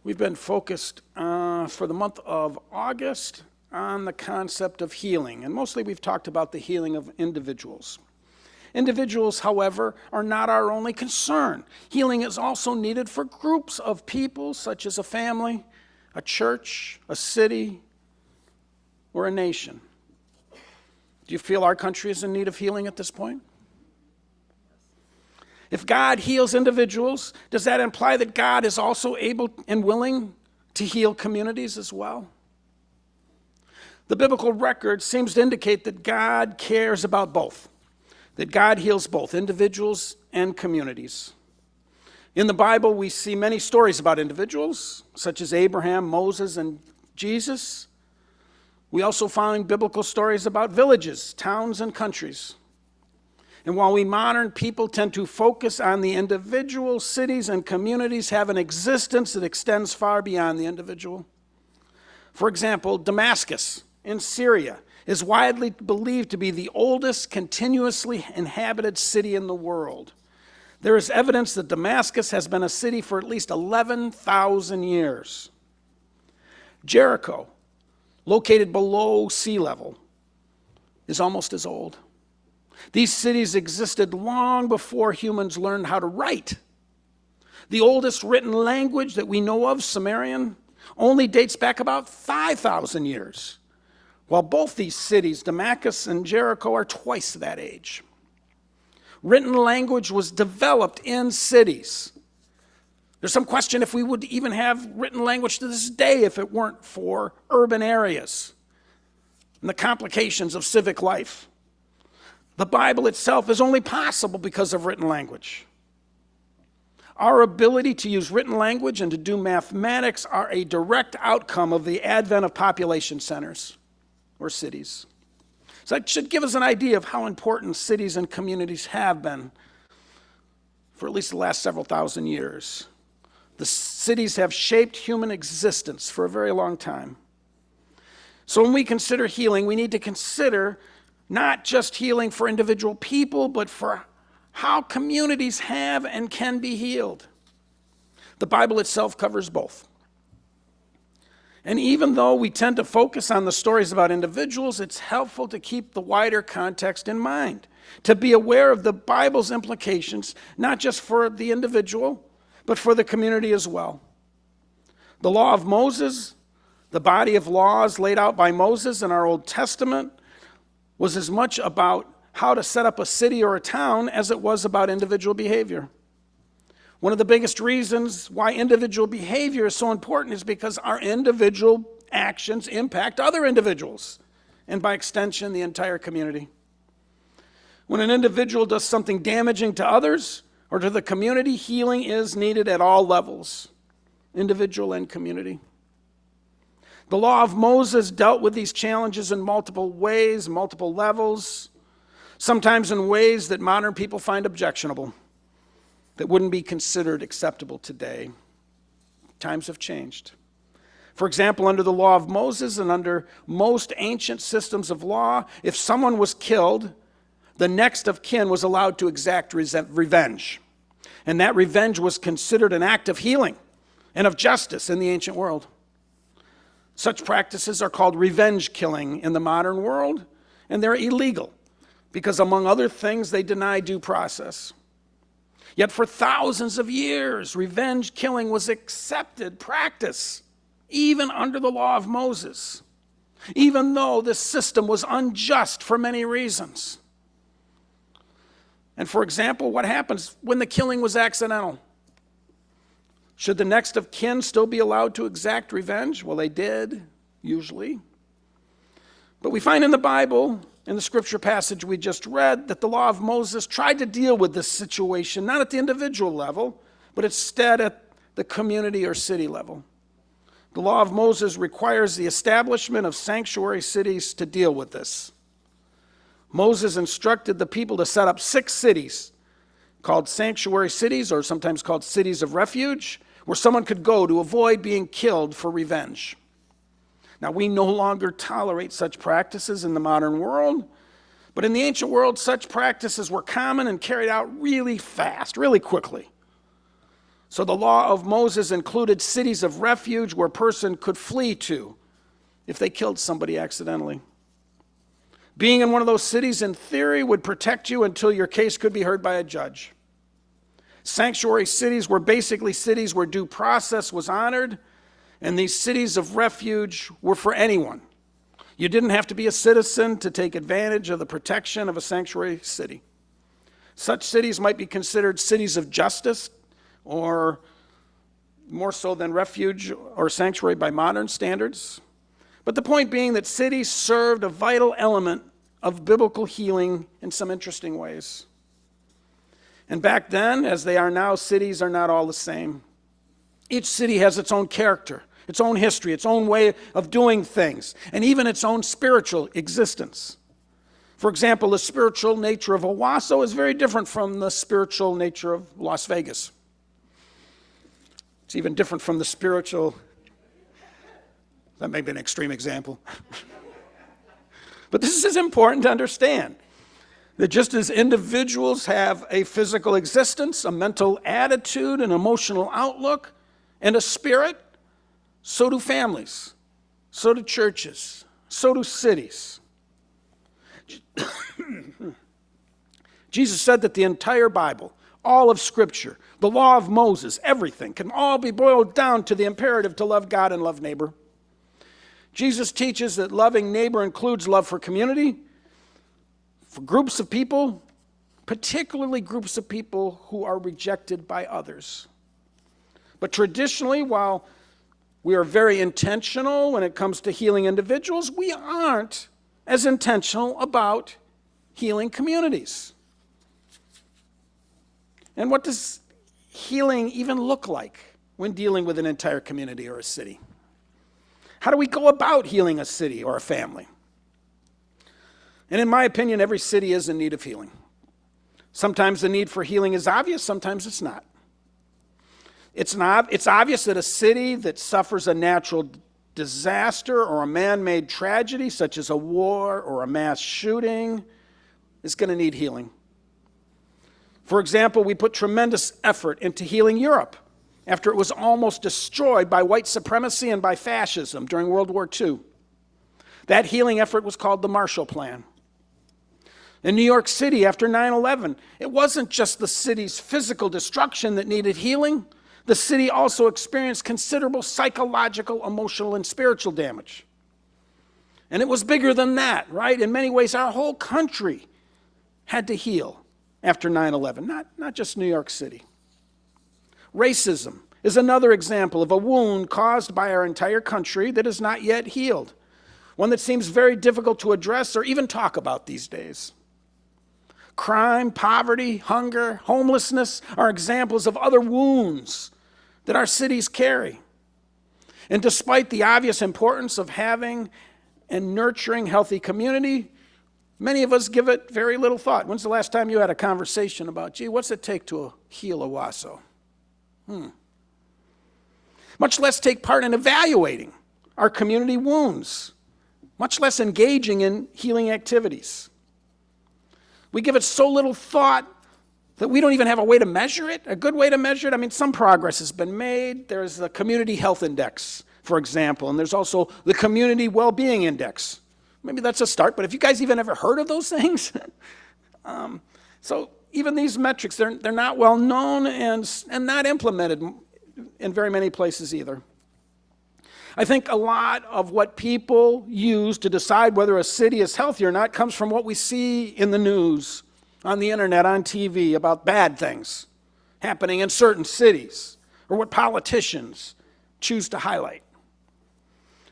We've been focused for the month of August on the concept of healing, and mostly we've talked about the healing of individuals. Individuals, however, are not our only concern. Healing is also needed for groups of people, such as a family, a church, a city, or a nation. Do you feel our country is in need of healing at this point? If God heals individuals, does that imply that God is also able and willing to heal communities as well? The biblical record seems to indicate that God cares about both, that God heals both individuals and communities. In the Bible, we see many stories about individuals, such as Abraham, Moses, and Jesus. We also find biblical stories about villages, towns, and countries. And while we modern people tend to focus on the individual, cities and communities have an existence that extends far beyond the individual. For example, Damascus in Syria is widely believed to be the oldest continuously inhabited city in the world. There is evidence that Damascus has been a city for at least 11,000 years. Jericho, located below sea level, is almost as old. These cities existed long before humans learned how to write. The oldest written language that we know of, Sumerian, only dates back about 5,000 years, while both these cities, Damascus and Jericho, are twice that age. Written language was developed in cities. There's some question if we would even have written language to this day if it weren't for urban areas and the complications of civic life. The Bible itself is only possible because of written language. Our ability to use written language and to do mathematics are a direct outcome of the advent of population centers or cities. So that should give us an idea of how important cities and communities have been for at least the last several thousand years. The cities have shaped human existence for a very long time. So when we consider healing, we need to consider not just healing for individual people, but for how communities have and can be healed. The Bible itself covers both. And even though we tend to focus on the stories about individuals, it's helpful to keep the wider context in mind, to be aware of the Bible's implications, not just for the individual, but for the community as well. The law of Moses, the body of laws laid out by Moses in our Old Testament, was as much about how to set up a city or a town as it was about individual behavior. One of the biggest reasons why individual behavior is so important is because our individual actions impact other individuals, and by extension, the entire community. When an individual does something damaging to others or to the community, healing is needed at all levels, individual and community. The law of Moses dealt with these challenges in multiple ways, multiple levels, sometimes in ways that modern people find objectionable, that wouldn't be considered acceptable today. Times have changed. For example, under the law of Moses and under most ancient systems of law, if someone was killed, the next of kin was allowed to exact revenge. And that revenge was considered an act of healing and of justice in the ancient world. Such practices are called revenge killing in the modern world, and they're illegal because, among other things, they deny due process. Yet for thousands of years, revenge killing was accepted practice, even under the law of Moses, even though this system was unjust for many reasons. And for example, what happens when the killing was accidental? Should the next of kin still be allowed to exact revenge? Well, they did, usually. But we find in the Bible, in the scripture passage we just read, that the law of Moses tried to deal with this situation, not at the individual level, but instead at the community or city level. The law of Moses requires the establishment of sanctuary cities to deal with this. Moses instructed the people to set up 6 cities called sanctuary cities, or sometimes called cities of refuge, where someone could go to avoid being killed for revenge. Now, we no longer tolerate such practices in the modern world, but in the ancient world, such practices were common and carried out really fast, really quickly. So the law of Moses included cities of refuge where a person could flee to if they killed somebody accidentally. Being in one of those cities, in theory, would protect you until your case could be heard by a judge. Sanctuary cities were basically cities where due process was honored, and these cities of refuge were for anyone. You didn't have to be a citizen to take advantage of the protection of a sanctuary city. Such cities might be considered cities of justice, or more so than refuge or sanctuary by modern standards. But the point being that cities served a vital element of biblical healing in some interesting ways. And back then, as they are now, cities are not all the same. Each city has its own character, its own history, its own way of doing things, and even its own spiritual existence. For example, the spiritual nature of Owosso is very different from the spiritual nature of Las Vegas. It's even different from the spiritual. That may be an extreme example. But this is important to understand, that just as individuals have a physical existence, a mental attitude, an emotional outlook, and a spirit, so do families, so do churches, so do cities. Jesus said that the entire Bible, all of Scripture, the law of Moses, everything can all be boiled down to the imperative to love God and love neighbor. Jesus teaches that loving neighbor includes love for community, for groups of people, particularly groups of people who are rejected by others. But traditionally, while we are very intentional when it comes to healing individuals, we aren't as intentional about healing communities. And what does healing even look like when dealing with an entire community or a city? How do we go about healing a city or a family? And in my opinion, every city is in need of healing. Sometimes the need for healing is obvious, sometimes it's not. It's obvious that a city that suffers a natural disaster or a man-made tragedy, such as a war or a mass shooting, is going to need healing. For example, we put tremendous effort into healing Europe after it was almost destroyed by white supremacy and by fascism during World War II. That healing effort was called the Marshall Plan. In New York City after 9/11, it wasn't just the city's physical destruction that needed healing. The city also experienced considerable psychological, emotional, and spiritual damage. And it was bigger than that, right? In many ways, our whole country had to heal after 9/11, not just New York City. Racism is another example of a wound caused by our entire country that is not yet healed, one that seems very difficult to address or even talk about these days. Crime, poverty, hunger, homelessness are examples of other wounds that our cities carry. And despite the obvious importance of having and nurturing healthy community, many of us give it very little thought. When's the last time you had a conversation about, gee, what's it take to heal Owosso? Much less take part in evaluating our community wounds, much less engaging in healing activities. We give it so little thought that we don't even have a way to measure it, a good way to measure it. I mean, some progress has been made. There's the Community Health Index, for example, and there's also the Community Well-Being Index. Maybe that's a start, but have you guys even ever heard of those things? So even these metrics, they're not well known and not implemented in very many places either. I think a lot of what people use to decide whether a city is healthy or not comes from what we see in the news, on the internet, on TV, about bad things happening in certain cities, or what politicians choose to highlight.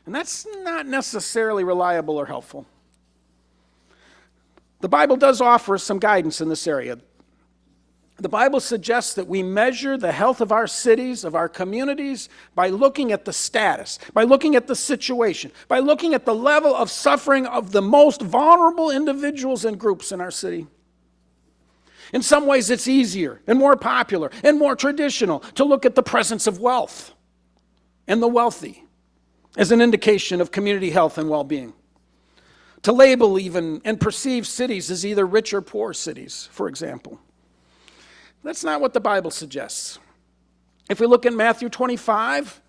And that's not necessarily reliable or helpful. The Bible does offer us some guidance in this area. The Bible suggests that we measure the health of our cities, of our communities, by looking at the status, by looking at the situation, by looking at the level of suffering of the most vulnerable individuals and groups in our city. In some ways, it's easier and more popular and more traditional to look at the presence of wealth and the wealthy as an indication of community health and well-being. To label even and perceive cities as either rich or poor cities, for example. That's not what the Bible suggests. If we look at Matthew 25,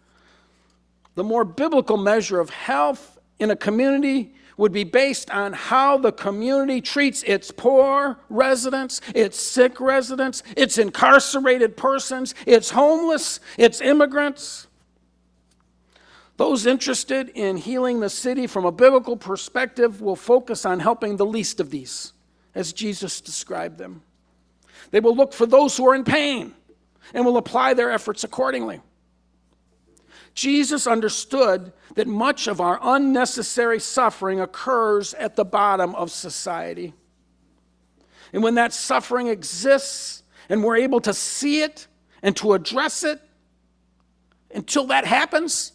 the more biblical measure of health in a community would be based on how the community treats its poor residents, its sick residents, its incarcerated persons, its homeless, its immigrants. Those interested in healing the city from a biblical perspective will focus on helping the least of these, as Jesus described them. They will look for those who are in pain and will apply their efforts accordingly. Jesus understood that much of our unnecessary suffering occurs at the bottom of society. And when that suffering exists and we're able to see it and to address it, until that happens,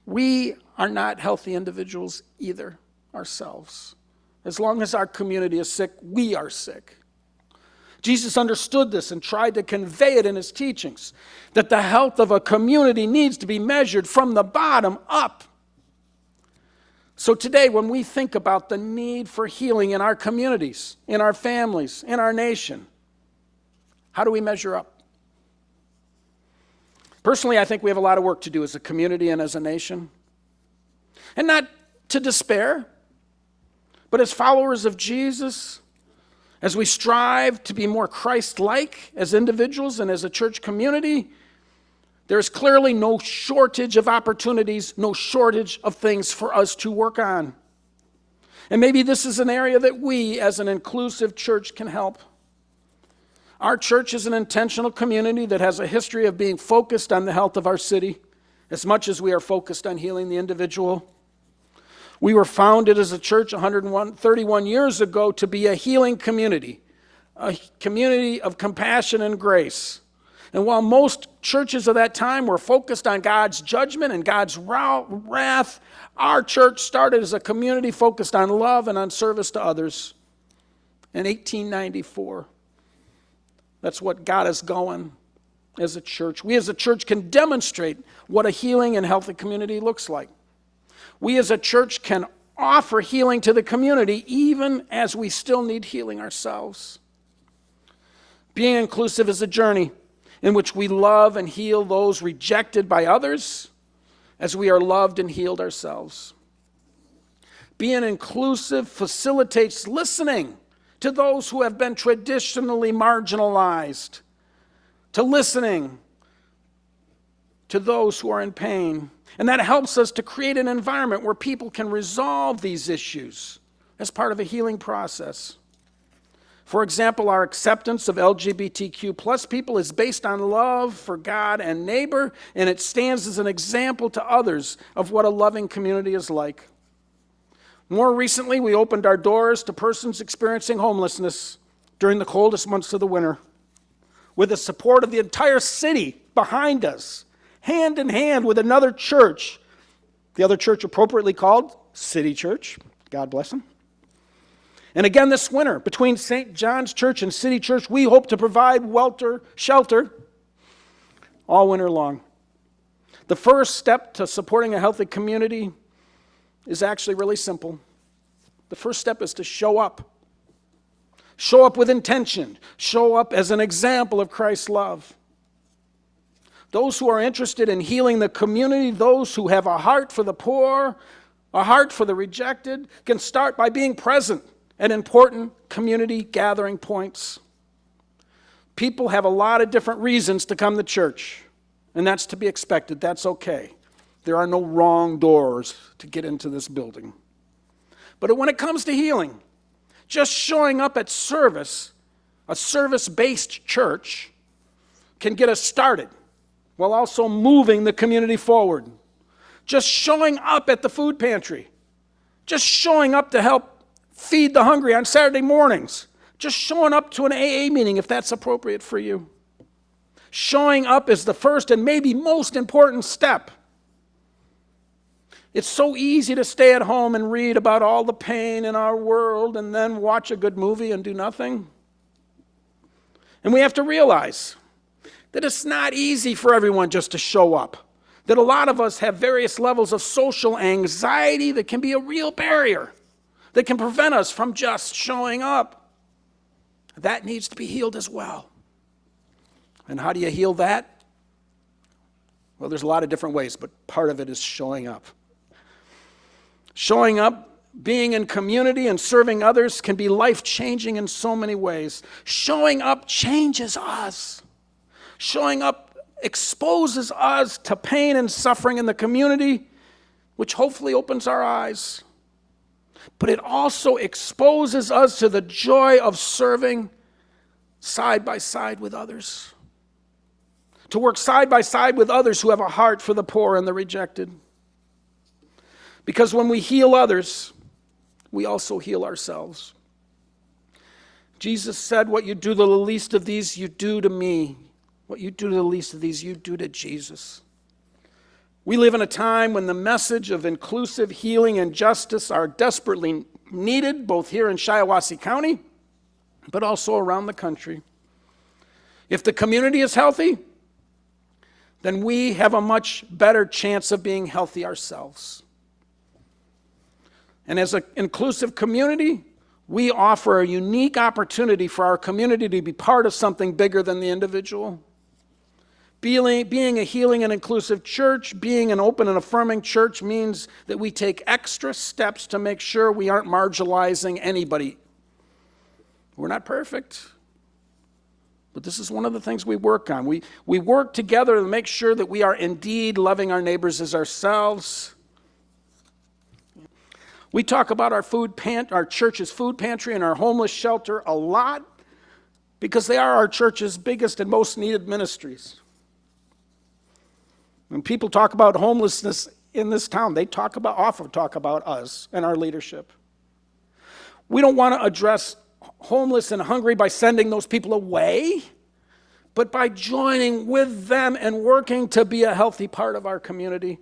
we are not healthy individuals either ourselves. As long as our community is sick, we are sick. Jesus understood this and tried to convey it in his teachings, that the health of a community needs to be measured from the bottom up. So today, when we think about the need for healing in our communities, in our families, in our nation, how do we measure up? Personally, I think we have a lot of work to do as a community and as a nation. And not to despair, but as followers of Jesus, as we strive to be more Christ-like as individuals and as a church community, there is clearly no shortage of opportunities, no shortage of things for us to work on. And maybe this is an area that we, as an inclusive church, can help. Our church is an intentional community that has a history of being focused on the health of our city as much as we are focused on healing the individual. We were founded as a church 131 years ago to be a healing community, a community of compassion and grace. And while most churches of that time were focused on God's judgment and God's wrath, our church started as a community focused on love and on service to others in 1894. That's what got us going as a church. We as a church can demonstrate what a healing and healthy community looks like. We as a church can offer healing to the community even as we still need healing ourselves. Being inclusive is a journey in which we love and heal those rejected by others as we are loved and healed ourselves. Being inclusive facilitates listening to those who have been traditionally marginalized, to listening to those who are in pain. And that helps us to create an environment where people can resolve these issues as part of a healing process. For example, our acceptance of LGBTQ plus people is based on love for God and neighbor, and it stands as an example to others of what a loving community is like. More recently, we opened our doors to persons experiencing homelessness during the coldest months of the winter, with the support of the entire city behind us, hand in hand with another church, the other church appropriately called City Church. God bless them. And again this winter, between St. John's Church and City Church, we hope to provide shelter all winter long. The first step to supporting a healthy community is actually really simple. The first step is to show up. Show up with intention. Show up as an example of Christ's love. Those who are interested in healing the community, those who have a heart for the poor, a heart for the rejected, can start by being present at important community gathering points. People have a lot of different reasons to come to church, and that's to be expected. That's okay. There are no wrong doors to get into this building. But when it comes to healing, just showing up at service, a service-based church, can get us started while also moving the community forward. Just showing up at the food pantry, just showing up to help feed the hungry on Saturday mornings, just showing up to an AA meeting if that's appropriate for you. Showing up is the first and maybe most important step. It's so easy to stay at home and read about all the pain in our world and then watch a good movie and do nothing. And we have to realize that it's not easy for everyone just to show up. That a lot of us have various levels of social anxiety that can be a real barrier, that can prevent us from just showing up. That needs to be healed as well. And how do you heal that? Well, there's a lot of different ways, but part of it is showing up. Showing up, being in community and serving others can be life-changing in so many ways. Showing up changes us. Showing up exposes us to pain and suffering in the community, which hopefully opens our eyes. But it also exposes us to the joy of serving side by side with others. To work side by side with others who have a heart for the poor and the rejected. Because when we heal others, we also heal ourselves. Jesus said, what you do to the least of these, you do to me. What you do to the least of these, you do to Jesus. We live in a time when the message of inclusive healing and justice are desperately needed, both here in Shiawassee County, but also around the country. If the community is healthy, then we have a much better chance of being healthy ourselves. And as an inclusive community, we offer a unique opportunity for our community to be part of something bigger than the individual. Being a healing and inclusive church, being an open and affirming church means that we take extra steps to make sure we aren't marginalizing anybody. We're not perfect, but this is one of the things we work on. We work together to make sure that we are indeed loving our neighbors as ourselves. We talk about our church's food pantry and our homeless shelter a lot because they are our church's biggest and most needed ministries. When people talk about homelessness in this town, they often talk about us and our leadership. We don't want to address homeless and hungry by sending those people away, but by joining with them and working to be a healthy part of our community.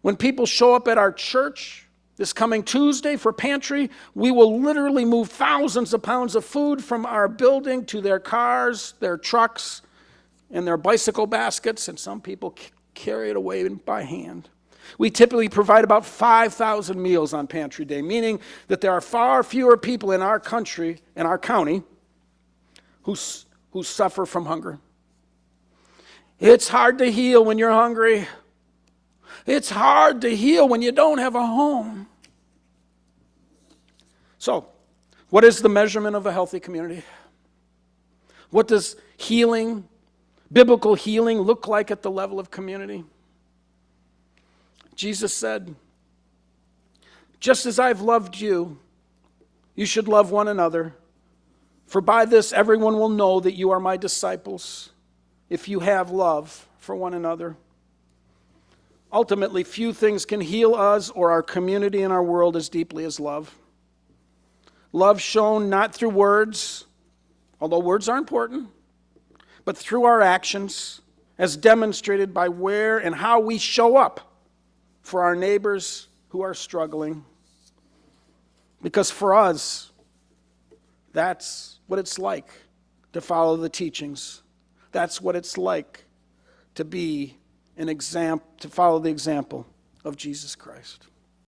When people show up at our church this coming Tuesday for pantry, we will literally move thousands of pounds of food from our building to their cars, their trucks, and their bicycle baskets, and some people carry it away by hand. We typically provide about 5,000 meals on Pantry Day, meaning that there are far fewer people in our country, in our county, who suffer from hunger. It's hard to heal when you're hungry. It's hard to heal when you don't have a home. So, what is the measurement of a healthy community? What does healing, biblical healing, look like at the level of community? Jesus said, just as I've loved you, you should love one another. For by this everyone will know that you are my disciples, if you have love for one another. Ultimately, few things can heal us or our community and our world as deeply as love. Love shown not through words, although words are important, but through our actions, as demonstrated by where and how we show up for our neighbors who are struggling. Because for us, that's what it's like to follow the teachings. That's what it's like to be an example, to follow the example of Jesus Christ.